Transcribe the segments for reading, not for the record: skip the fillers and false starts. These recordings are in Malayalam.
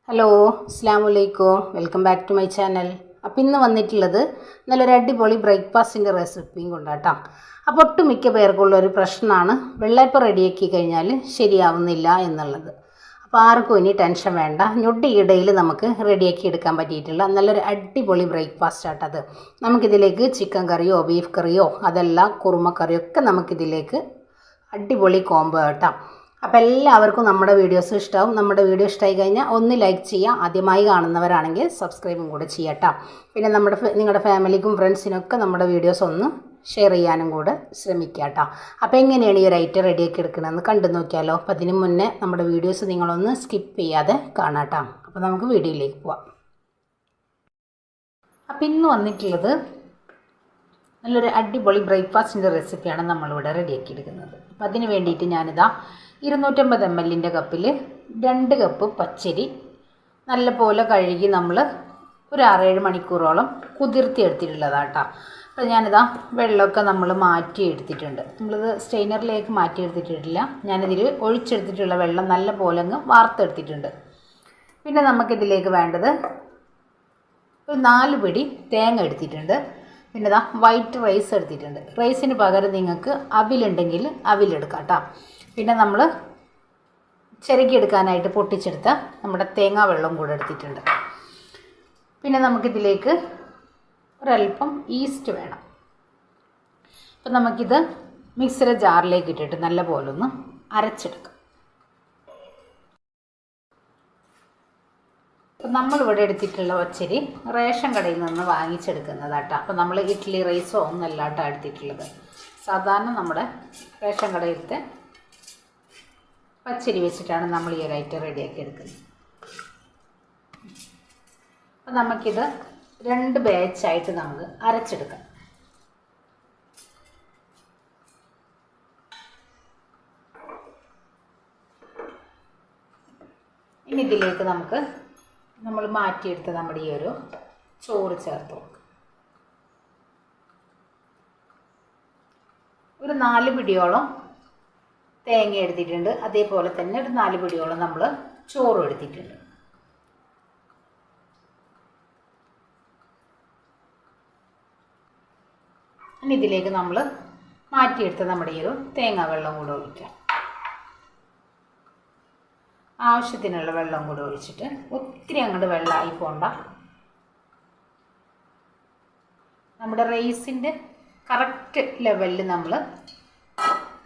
ഹലോ അസ്സലാമു അലൈക്കും, welcome back to my channel. അപ്പോൾ ഇന്ന് വന്നിട്ടുള്ളത് നല്ലൊരു അടിപൊളി ബ്രേക്ക്ഫാസ്റ്റിൻ്റെ റെസിപ്പിയും കൊണ്ടാട്ടോ. അപ്പോൾ ഒട്ടുമിക്ക പേർക്കുള്ളൊരു പ്രശ്നമാണ് വെള്ളയപ്പം റെഡിയാക്കി കഴിഞ്ഞാൽ ശരിയാവുന്നില്ല എന്നുള്ളത്. അപ്പോൾ ആർക്കും ഇനി ടെൻഷൻ വേണ്ട, ഞൊടിയിടയിൽ നമുക്ക് റെഡിയാക്കി എടുക്കാൻ പറ്റിയിട്ടുള്ള നല്ലൊരു അടിപൊളി ബ്രേക്ക്ഫാസ്റ്റ് ആട്ടത്. നമുക്കിതിലേക്ക് ചിക്കൻ കറിയോ ബീഫ് കറിയോ അതല്ല കുറുമ കറിയോ ഒക്കെ നമുക്കിതിലേക്ക് അടിപൊളി കോംബോ കേട്ടോ. അപ്പോൾ എല്ലാവർക്കും നമ്മുടെ വീഡിയോസ് ഇഷ്ടമാവും. നമ്മുടെ വീഡിയോ ഇഷ്ടമായി കഴിഞ്ഞാൽ ഒന്ന് ലൈക്ക് ചെയ്യുക, ആദ്യമായി കാണുന്നവരാണെങ്കിൽ സബ്സ്ക്രൈബും കൂടെ ചെയ്യട്ടോ. പിന്നെ നിങ്ങളുടെ ഫാമിലിക്കും ഫ്രണ്ട്സിനൊക്കെ നമ്മുടെ വീഡിയോസ് ഒന്ന് ഷെയർ ചെയ്യാനും കൂടെ ശ്രമിക്കുക കേട്ടോ. അപ്പോൾ എങ്ങനെയാണ് ഈ ഒരു ഐറ്റം റെഡിയാക്കി എടുക്കണമെന്ന് കണ്ടു നോക്കിയാലോ. അപ്പോൾ അതിന് മുന്നേ നമ്മുടെ വീഡിയോസ് നിങ്ങളൊന്ന് സ്കിപ്പ് ചെയ്യാതെ കാണാം കേട്ടോ. അപ്പോൾ നമുക്ക് വീഡിയോയിലേക്ക് പോവാം. അപ്പോൾ ഇന്ന് വന്നിട്ടുള്ളത് നല്ലൊരു അടിപൊളി ബ്രേക്ക്ഫാസ്റ്റിൻ്റെ റെസിപ്പിയാണ് നമ്മളിവിടെ റെഡിയാക്കി എടുക്കുന്നത്. അപ്പോൾ അതിന് വേണ്ടിയിട്ട് ഞാനിതാ 250 ml കപ്പിൽ 2 കപ്പ് പച്ചരി നല്ലപോലെ കഴുകി നമ്മൾ ഒരു 6-7 മണിക്കൂറോളം കുതിർത്തി എടുത്തിട്ടുള്ളതാണ് കേട്ടോ. അപ്പോൾ ഞാനിതാ വെള്ളമൊക്കെ നമ്മൾ മാറ്റി എടുത്തിട്ടുണ്ട്. നമ്മളിത് സ്റ്റെയിനറിലേക്ക് മാറ്റി എടുത്തിട്ടില്ല, ഞാനിതിൽ ഒഴിച്ചെടുത്തിട്ടുള്ള വെള്ളം നല്ലപോലെ അങ്ങ് വാർത്തെടുത്തിട്ടുണ്ട്. പിന്നെ നമുക്കിതിലേക്ക് വേണ്ടത് ഒരു 4 പിടി തേങ്ങ എടുത്തിട്ടുണ്ട്. പിന്നെ ഇതാ വൈറ്റ് റൈസ് എടുത്തിട്ടുണ്ട്. റൈസിന് പകരം നിങ്ങൾക്ക് അവിലുണ്ടെങ്കിൽ അവിലെടുക്കാം കേട്ടോ. പിന്നെ നമ്മൾ ചിരകിയെടുക്കാനായിട്ട് പൊട്ടിച്ചെടുത്ത നമ്മുടെ തേങ്ങാ വെള്ളം കൂടെ എടുത്തിട്ടുണ്ട്. പിന്നെ നമുക്കിതിലേക്ക് ഒരല്പം ഈസ്റ്റ് വേണം. അപ്പം നമുക്കിത് മിക്സിയുടെ ജാറിലേക്ക് ഇട്ടിട്ട് നല്ലപോലെ ഒന്ന് അരച്ചെടുക്കാം. അപ്പം നമ്മളിവിടെ എടുത്തിട്ടുള്ള പച്ചരി റേഷൻ കടയിൽ നിന്ന് വാങ്ങിച്ചെടുക്കുന്നതാട്ടോ. അപ്പോൾ നമ്മൾ ഇഡ്ഡലി റൈസോ ഒന്നല്ല കേട്ടോ എടുത്തിട്ടുള്ളത്, സാധാരണ നമ്മുടെ റേഷൻ കടയിലത്തെ പച്ചരി വെച്ചിട്ടാണ് നമ്മൾ ഈ ഒരു ഐറ്റം റെഡിയാക്കി എടുക്കുന്നത്. അപ്പം നമുക്കിത് 2 ബാച്ചായിട്ട് നമുക്ക് അരച്ചെടുക്കാം. ഇനി ഇതിലേക്ക് നമ്മൾ മാറ്റിയെടുത്ത നമ്മുടെ ഈ ഒരു ചോറ് ചേർത്ത് കൊടുക്കും. ഒരു 4 പിടിയോളം തേങ്ങ എടുത്തിട്ടുണ്ട്, അതേപോലെ തന്നെ ഒരു 4 പിടിയോളം നമ്മൾ ചോറും എടുത്തിട്ടുണ്ട്. ഇനി ഇതിലേക്ക് നമ്മൾ മാറ്റിയെടുത്ത നമ്മുടെ ഈ ഒരു തേങ്ങാ വെള്ളം കൂടെ ഒഴിക്കാം. ആവശ്യത്തിനുള്ള വെള്ളം കൂടെ ഒഴിച്ചിട്ട് ഒത്തിരി അങ്ങോട്ട് വെള്ളമായി പോണ്ട. നമ്മുടെ റൈസിൻ്റെ കറക്റ്റ് ലെവലിൽ നമ്മൾ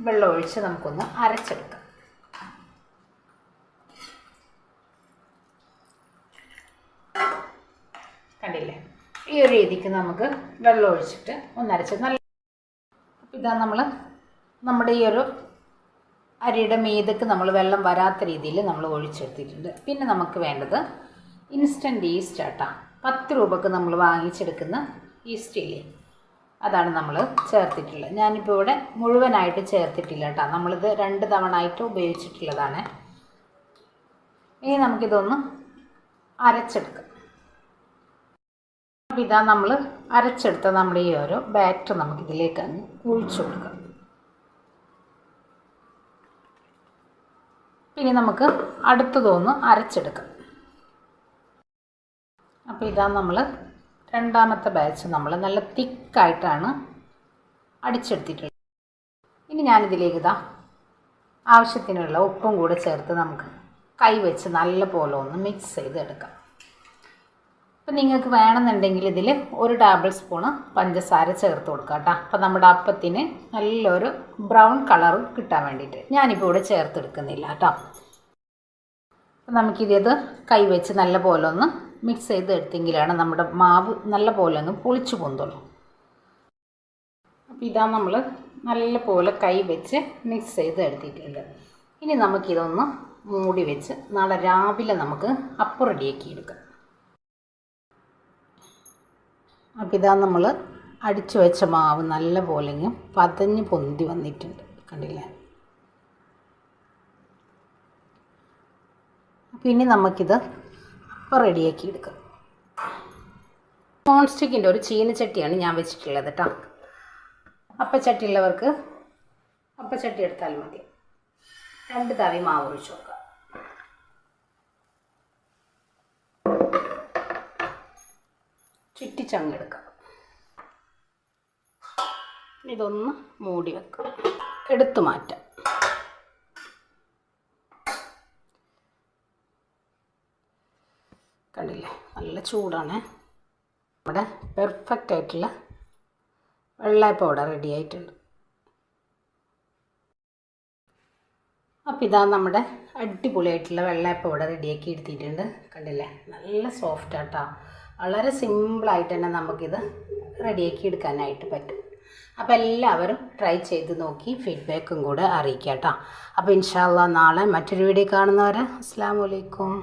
വെള്ളം ഒഴിച്ച് നമുക്കൊന്ന് അരച്ചെടുക്കാം. കണ്ടില്ലേ, ഈ ഒരു രീതിക്ക് നമുക്ക് വെള്ളം ഒഴിച്ചിട്ട് ഒന്നരച്ച് നല്ല. അപ്പോൾ ഇതാ നമ്മുടെ ഈ ഒരു അരിയുടെ മീതക്ക് നമ്മൾ വെള്ളം വരാത്ത രീതിയിൽ നമ്മൾ ഒഴിച്ചെടുത്തിട്ടുണ്ട്. പിന്നെ നമുക്ക് വേണ്ടത് ഇൻസ്റ്റൻറ്റ് ഈസ്റ്റ് ആട്ടാ. 10 രൂപക്ക് നമ്മൾ വാങ്ങിച്ചെടുക്കുന്ന ഈസ്റ്റ് ഇല്ലേ, അതാണ് നമ്മൾ ചേർത്തിട്ടുള്ളത്. ഞാനിപ്പോൾ ഇവിടെ മുഴുവനായിട്ട് ചേർത്തിട്ടില്ല കേട്ടോ, നമ്മളിത് 2 തവണ ആയിട്ട് ഉപയോഗിച്ചിട്ടുള്ളതാണ്. ഇനി നമുക്കിതൊന്ന് അരച്ചെടുക്കാം. അപ്പോൾ ഇതാ നമ്മൾ അരച്ചെടുത്ത നമ്മുടെ ഈ ഒരു ബാറ്റർ നമുക്കിതിലേക്ക് അങ്ങ് ഒഴിച്ചു കൊടുക്കാം. പിന്നെ നമുക്ക് അടുത്തതൊന്ന് അരച്ചെടുക്കാം. അപ്പോൾ ഇതാ നമ്മൾ രണ്ടാമത്തെ ബാച്ച് നമ്മൾ നല്ല തിക്കായിട്ടാണ് അടിച്ചെടുത്തിട്ടുള്ളത്. ഇനി ഞാനിതിലേക്ക് ആവശ്യത്തിനുള്ള ഉപ്പും കൂടെ ചേർത്ത് നമുക്ക് കൈവച്ച് നല്ല പോലെ ഒന്ന് മിക്സ് ചെയ്തെടുക്കാം. അപ്പം നിങ്ങൾക്ക് വേണമെന്നുണ്ടെങ്കിൽ ഇതിൽ 1 ടേബിൾ സ്പൂണ് പഞ്ചസാര ചേർത്ത് കൊടുക്കാം കേട്ടോ. അപ്പം നമ്മുടെ അപ്പത്തിന് നല്ലൊരു ബ്രൗൺ കളർ കിട്ടാൻ വേണ്ടിയിട്ട് ഞാനിപ്പോൾ ഇവിടെ ചേർത്തെടുക്കുന്നില്ല കേട്ടോ. അപ്പം നമുക്കിത് കൈവച്ച് നല്ല പോലെ ഒന്ന് മിക്സ് ചെയ്ത് എടുത്തെങ്കിലാണ് നമ്മുടെ മാവ് നല്ല പോലെ ഒന്ന് പൊളിച്ചു പൊന്തുള്ളൂ. അപ്പോൾ ഇതാ നമ്മൾ നല്ല പോലെ കൈ വെച്ച് മിക്സ് ചെയ്ത് എടുത്തിട്ടുണ്ട്. ഇനി നമുക്കിതൊന്ന് മൂടി വെച്ച് നാളെ രാവിലെ നമുക്ക് അപ്പം റെഡിയാക്കി എടുക്കാം. അപ്പോൾ ഇതാ നമ്മൾ അടിച്ചു വെച്ച മാവ് നല്ല പോലെ പതഞ്ഞ് പൊന്തി വന്നിട്ടുണ്ട്, കണ്ടില്ലേ. അപ്പോൾ ഇനി നമുക്കിത് അപ്പം റെഡിയാക്കി എടുക്കാം. നോൺ സ്റ്റിക്കിൻ്റെ ഒരു ചീനച്ചട്ടിയാണ് ഞാൻ വെച്ചിട്ടുള്ളത് കേട്ടോ. അപ്പച്ചട്ടി ഉള്ളവർക്ക് അപ്പച്ചട്ടി എടുത്താൽ മതി. 2 തവി മാവ് ഒഴിച്ച് കൊടുക്കാം. ചുറ്റിച്ചങ്ങെടുക്കാം. ഇതൊന്ന് മൂടി വെക്കാം. എടുത്തു മാറ്റാം. കണ്ടില്ലേ, നല്ല ചൂടാണ്. നമ്മുടെ പെർഫെക്റ്റ് ആയിട്ടുള്ള വെള്ളയപ്പം ഇവിടെ റെഡി ആയിട്ടുണ്ട്. അപ്പോൾ ഇതാ നമ്മുടെ അടിപൊളിയായിട്ടുള്ള വെള്ളയപ്പം ഇവിടെ റെഡിയാക്കി എടുത്തിട്ടുണ്ട്. കണ്ടില്ലേ, നല്ല സോഫ്റ്റ് ആട്ടോ. വളരെ സിമ്പിളായിട്ട് തന്നെ നമുക്കിത് റെഡിയാക്കി എടുക്കാനായിട്ട് പറ്റും. അപ്പോൾ എല്ലാവരും ട്രൈ ചെയ്ത് നോക്കി ഫീഡ്ബാക്കും കൂടെ അറിയിക്കാം കേട്ടോ. അപ്പോൾ ഇൻഷാ അല്ലാഹ് നാളെ മറ്റൊരു വീഡിയോ കാണുന്നവരെ അസ്സലാമു അലൈക്കും.